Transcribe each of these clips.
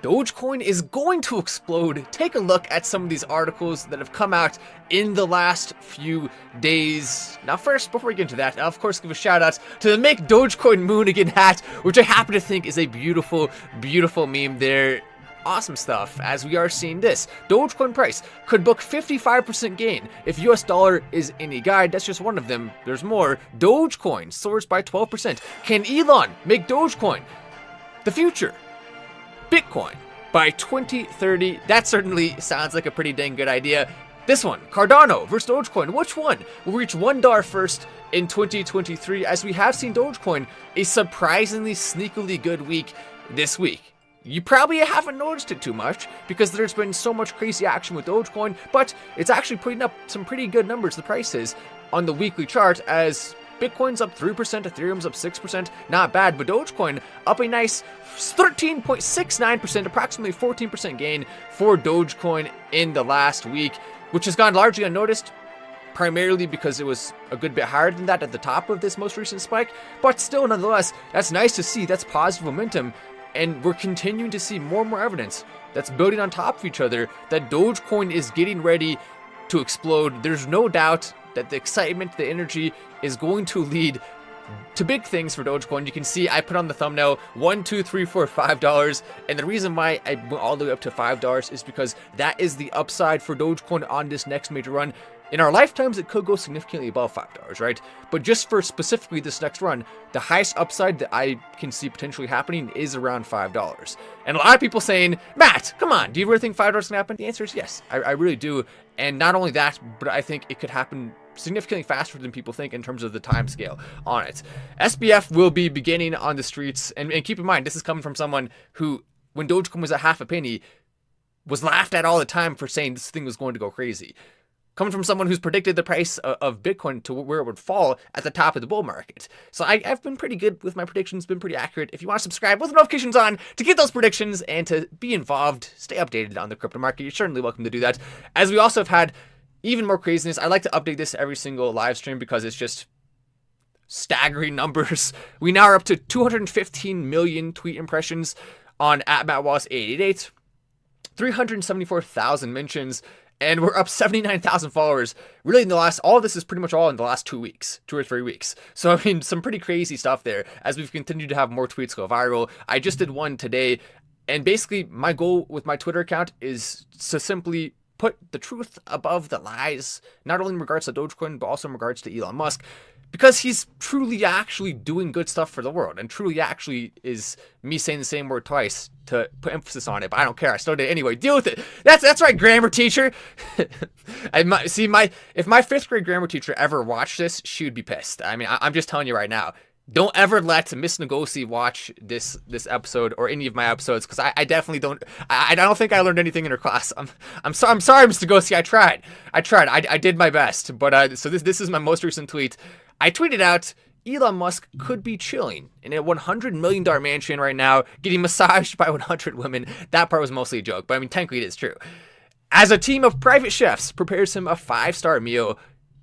Dogecoin is going to explode. Take a look at some of these articles that have come out in the last few days. Now first, before we get into that, I'll of course give a shout out to the Make Dogecoin Moon Again hat, which I happen to think is a beautiful, beautiful meme there. Awesome stuff, as we are seeing this. Dogecoin price could book 55% gain. If US dollar is any guide, that's just one of them. There's more. Dogecoin soars by 12%. Can Elon make Dogecoin the future? Bitcoin by 2030. That certainly sounds like a pretty dang good idea. This one, Cardano versus Dogecoin. Which one will reach $1 first in 2023? As we have seen Dogecoin a surprisingly sneakily good week this week. You probably haven't noticed it too much because there's been so much crazy action with Dogecoin, but it's actually putting up some pretty good numbers, the prices, on the weekly chart, as Bitcoin's up 3%, Ethereum's up 6%, not bad, but Dogecoin up a nice 13.69%, approximately 14% gain for Dogecoin in the last week, which has gone largely unnoticed, primarily because it was a good bit higher than that at the top of this most recent spike, but still, nonetheless, that's nice to see. That's positive momentum, and we're continuing to see more and more evidence that's building on top of each other that Dogecoin is getting ready to explode. There's no doubt that the excitement, the energy is going to lead to big things for Dogecoin. You can see I put on the thumbnail $1, $2, $3, $4, $5, and the reason why I went all the way up to $5 is because that is the upside for Dogecoin on this next major run. In our lifetimes, it could go significantly above $5, right? But just for specifically this next run, the highest upside that I can see potentially happening is around $5. And a lot of people saying, Matt, come on, do you really think $5 can happen? The answer is yes, I really do. And not only that, but I think it could happen significantly faster than people think in terms of the time scale on it. SBF will be beginning on the streets, and keep in mind, this is coming from someone who, when Dogecoin was at half a penny, was laughed at all the time for saying this thing was going to go crazy. Coming from someone who's predicted the price of Bitcoin to where it would fall at the top of the bull market. So I've been pretty good with my predictions, been pretty accurate. If you want to subscribe with notifications on to get those predictions and to be involved, stay updated on the crypto market, you're certainly welcome to do that. As we also have had even more craziness, I like to update this every single live stream because it's just staggering numbers. We now are up to 215 million tweet impressions on @MattWallace888, 374,000 mentions, and we're up 79,000 followers. Really, in the last, all of this is pretty much all in the last 2 weeks, 2 or 3 weeks. So, I mean, some pretty crazy stuff there as we've continued to have more tweets go viral. I just did one today, and basically my goal with my Twitter account is to simply put the truth above the lies, not only in regards to Dogecoin, but also in regards to Elon Musk, because he's truly actually doing good stuff for the world, and truly actually is me saying the same word twice to put emphasis on it, but I don't care, I still did it anyway. Deal with it. That's right, grammar teacher. If my 5th grade grammar teacher ever watched this, she would be pissed. I mean, I'm just telling you right now. Don't ever let Miss Ngozi watch this episode or any of my episodes, because I definitely don't. I don't think I learned anything in her class. I'm sorry, Miss Ngozi. I tried. I did my best. But so this is my most recent tweet. I tweeted out, Elon Musk could be chilling in a $100 million mansion right now, getting massaged by 100 women. That part was mostly a joke, but I mean, technically it is true. As a team of private chefs prepares him a 5-star meal.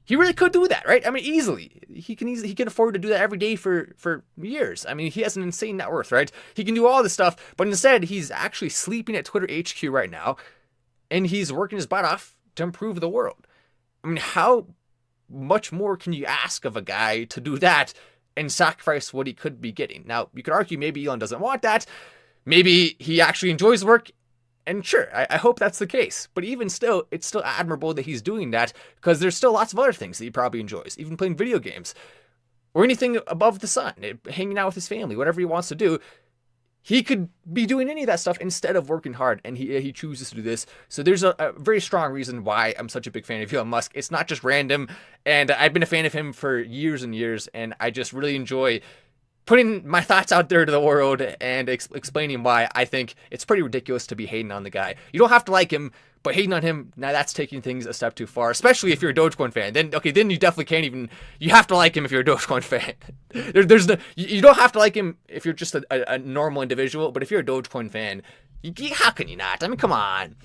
He really could do that, right? I mean, easily. He can afford to do that every day for years. I mean, he has an insane net worth, right? He can do all this stuff, but instead, he's actually sleeping at Twitter HQ right now, and he's working his butt off to improve the world. I mean, how much more can you ask of a guy to do that and sacrifice what he could be getting? Now, you could argue maybe Elon doesn't want that. Maybe he actually enjoys work. And sure, I hope that's the case. But even still, it's still admirable that he's doing that, because there's still lots of other things that he probably enjoys, even playing video games or anything above the sun, hanging out with his family, whatever he wants to do. He could be doing any of that stuff instead of working hard, and he chooses to do this. So there's a very strong reason why I'm such a big fan of Elon Musk. It's not just random, and I've been a fan of him for years and years, and I just really enjoy putting my thoughts out there to the world and explaining why I think it's pretty ridiculous to be hating on the guy. You don't have to like him, but hating on him, now that's taking things a step too far, especially if you're a Dogecoin fan. Then you definitely can't even, you have to like him if you're a Dogecoin fan. You don't have to like him if you're just a normal individual, but if you're a Dogecoin fan, how can you not? I mean, come on.